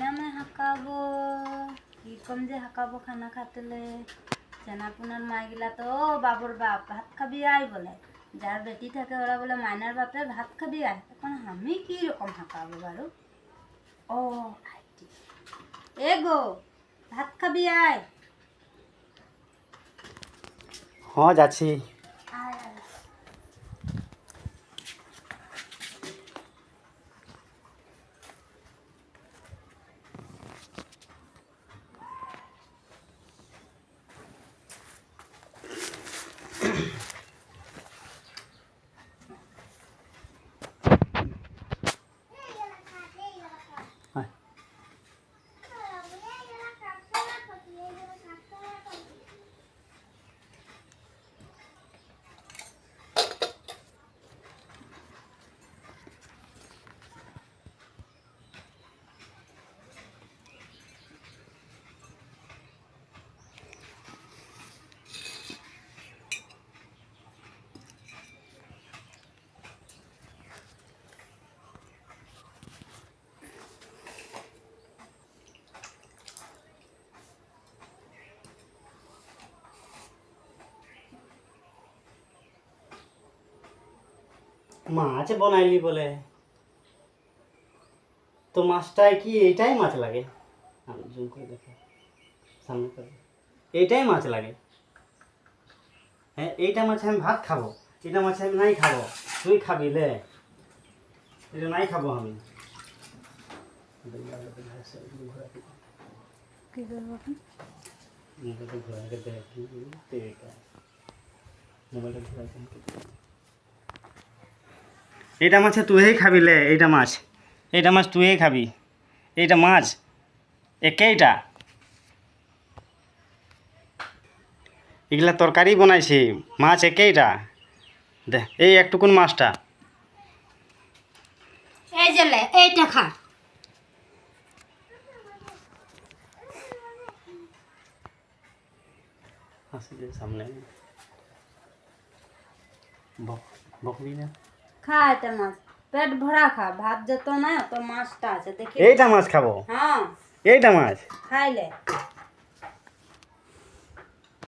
নামে হাঁকাবো কিরকম যে হাঁকাবো খানা খাতেলে চেনাপুনার মাইগুলা তো বাবুর বাপ ভাত খাবি আয় বলে, যার বেটি থাকে ওরা বলে মাইনার বাপের ভাত খাবি আয়। এখন আমি কি রকম হাঁকাবো বারু? ও এ গো ভাত খাবি আয়। হ্যাঁ যাচ্ছি। আয় আয়। মাছ বানাইলি বলে তো মাছটায় কি এইটাই মাছ লাগে? জুম করে দেখো সামনে করে, এইটাই মাছ লাগে। হ্যাঁ এইটা মাছ আমি ভাত খাবো, এটা মাছ আমি নাই খাবো। তুই খাবি লে, এটা নাই খাবো আমি। কি করবো এখন? এইটা মাছ তুই খাবি লে, এইটা মাছ তুই খাবি। এইটা মাছ একেইটা, এগুলা তরকারি বানাইছি, মাছ একেইটা। দে এই একটুকুন মাছটা। এই যে লে, এইটা খা। সামনে বকবি না, খা এটা মাছ, পেট ভরা খা। ভাত যত না তো মাছটা আছে দেখি। এইটা মাছ খাবো, হ্যাঁ এইটা মাছ খাইলে